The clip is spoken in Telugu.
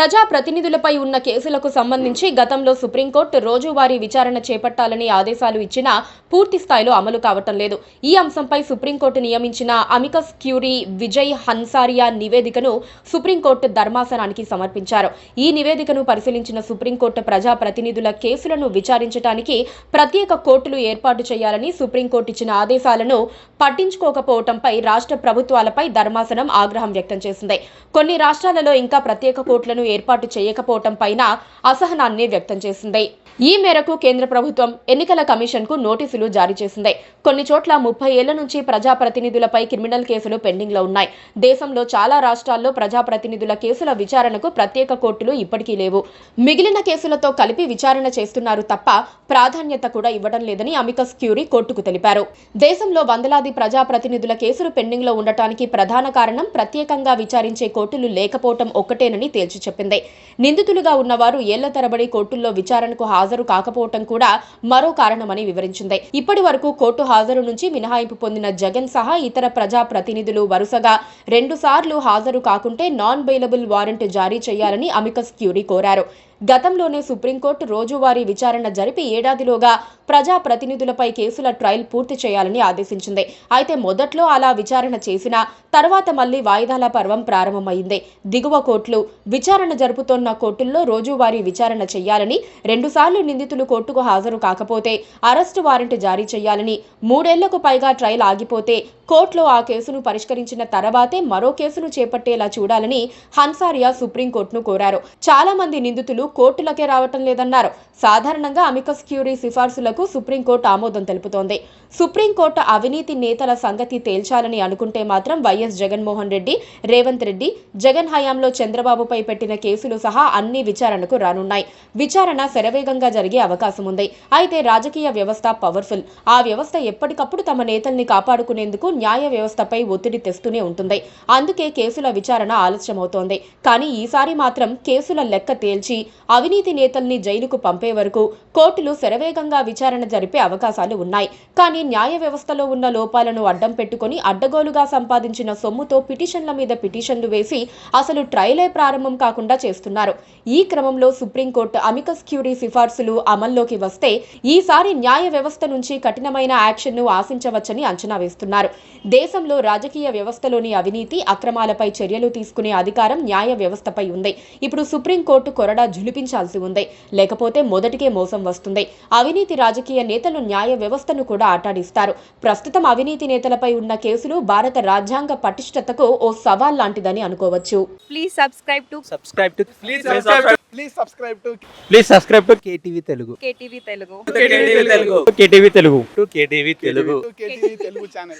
ప్రజా ప్రతినిధులపై ఉన్న కేసులకు సంబంధించి గతంలో సుప్రీంకోర్టు రోజువారీ విచారణ చేపట్టాలని ఆదేశాలు ఇచ్చినా పూర్తి స్థాయిలో అమలు కావటం లేదు. ఈ అంశంపై సుప్రీంకోర్టు నియమించిన అమికస్ క్యూరీ విజయ్ హన్సారియా నివేదికను సుప్రీంకోర్టు ధర్మాసనానికి సమర్పించారు. ఈ నివేదికను పరిశీలించిన సుప్రీంకోర్టు ప్రజా ప్రతినిధుల కేసులను విచారించడానికి ప్రత్యేక కోర్టులు ఏర్పాటు చేయాలని సుప్రీంకోర్టు ఇచ్చిన ఆదేశాలను పట్టించుకోకపోవడంపై రాష్ట్ర ప్రభుత్వాలపై ధర్మాసనం ఆగ్రహం వ్యక్తం చేసింది. కొన్ని రాష్ట్రాలలో ఇంకా ప్రత్యేక కోర్టులను ఏర్పాటు చేయకపోవటం పైన అసహనాన్ని వ్యక్తం చేసింది. ఈ మేరకు కేంద్ర ప్రభుత్వం ఎన్నికల కమిషన్ కు నోటీసులు జారీ చేసింది. కొన్ని చోట్ల 30 ఏళ్ల నుంచి ప్రజాప్రతినిధులపై క్రిమినల్ కేసులు పెండింగ్ లో ఉన్నాయి. దేశంలో చాలా రాష్ట్రాల్లో ప్రజాప్రతినిధుల కేసుల విచారణకు ప్రత్యేక కోర్టులు ఇప్పటికీ లేవు. మిగిలిన కేసులతో కలిపి విచారణ చేస్తున్నారు తప్ప ప్రాధాన్యత కూడా ఇవ్వడం లేదని అమికస్ క్యూరీ కోర్టుకు తెలిపారు. దేశంలో వందలాది ప్రజాప్రతినిధుల కేసులు పెండింగ్ లో ఉండటానికి ప్రధాన కారణం ప్రత్యేకంగా విచారించే కోర్టులు లేకపోవటం ఒక్కటేనని తేల్చి చెప్పింది. నిందితులుగా ఉన్నవారు ఏళ్ల తరబడి కోర్టుల్లో విచారణకు హాజరు కాకపోవటం కూడా మరో కారణమని వివరించింది. ఇప్పటి వరకు కోర్టు హాజరు నుంచి మినహాయింపు పొందిన జగన్ సహా ఇతర ప్రజా ప్రతినిధులు వరుసగా 2 సార్లు హాజరు కాకుంటే నాన్ బెయిలబుల్ వారెంట్ జారీ చేయాలని అమికస్ క్యూరీ కోరారు. గతంలోనే సుప్రీంకోర్టు రోజువారీ విచారణ జరిపి ఏడాదిలోగా ప్రజా ప్రతినిధులపై కేసుల ట్రయల్ పూర్తి చేయాలని ఆదేశించింది. అయితే మొదట్లో అలా విచారణ చేసినా తర్వాత మళ్లీ వాయిదాల పర్వం ప్రారంభమైంది. దిగువ కోర్టులు విచారణ జరుపుతోన్న కోర్టుల్లో రోజువారీ విచారణ చేయాలని, 2 సార్లు నిందితులు కోర్టుకు హాజరు కాకపోతే అరెస్టు వారెంట్ జారీ చేయాలని, 3 ఏళ్లకు పైగా ట్రయల్ ఆగిపోతే కోర్టులో ఆ కేసును పరిష్కరించిన తర్వాతే మరో కేసును చేపట్టేలా చూడాలని హన్సారియా సుప్రీంకోర్టును కోరారు. చాలా మంది నిందితులు కోర్టులకే రావటం లేదన్నారు. సాధారణంగా అమికస్ క్యూరీ సిఫార్సులకు సుప్రీంకోర్టు ఆమోదం తెలుపుతోంది. సుప్రీంకోర్టు అవినీతి నేతల సంగతి తేల్చాలని అనుకుంటే మాత్రం వైఎస్ జగన్మోహన్ రెడ్డి, రేవంత్ రెడ్డి, జగన్ హయాంలో చంద్రబాబుపై పెట్టిన కేసులు సహా అన్ని విచారణకు రానున్నాయి. విచారణ శరవేగంగా జరిగే అవకాశం ఉంది. అయితే రాజకీయ వ్యవస్థ పవర్ఫుల్. ఆ వ్యవస్థ ఎప్పటికప్పుడు తమ నేతల్ని కాపాడుకునేందుకు న్యాయ వ్యవస్థపై ఒత్తిడి తెస్తూనే ఉంటుంది. అందుకే కేసుల విచారణ ఆలస్యమవుతోంది. కానీ ఈసారి మాత్రం కేసుల లెక్క తేల్చి అవినీతి నేతల్ని జైలుకు పంపే వరకు కోర్టులు శరవేగంగా విచారణ జరిపే అవకాశాలు ఉన్నాయి. కానీ న్యాయ వ్యవస్థలో ఉన్న లోపాలను అడ్డం పెట్టుకుని అడ్డగోలుగా సంపాదించిన సొమ్ముతో పిటిషన్ల మీద పిటిషన్లు వేసి అసలు ట్రయలే ప్రారంభం కాకుండా చేస్తున్నారు. ఈ క్రమంలో సుప్రీంకోర్టు అమికస్ క్యూరీ సిఫార్సులు అమల్లోకి వస్తే ఈసారి న్యాయ వ్యవస్థ నుంచి కఠినమైన యాక్షన్ను ఆశించవచ్చని అంచనా వేస్తున్నారు. దేశంలో రాజకీయ వ్యవస్థలోని అవినీతి, అక్రమాలపై చర్యలు తీసుకునే అధికారం న్యాయ వ్యవస్థపై ఉంది. ఇప్పుడు సుప్రీంకోర్టు కొరడా ఝులిపించాల్సి ఉంది. లేకపోతే మొదటికే మోసం వస్తుంది. అవినీతి రాజకీయ నేతలు న్యాయ వ్యవస్థను కూడా ఆటాడిస్తారు. ప్రస్తుతం అవినీతి నేతలపై ఉన్న కేసులు భారత రాజ్యాంగ పటిష్టతకు ఓ సవాల్ లాంటిదని అనుకోవచ్చు. Please subscribe to KTV Telugu. KTV Telugu. KTV Telugu. KTV Telugu channel.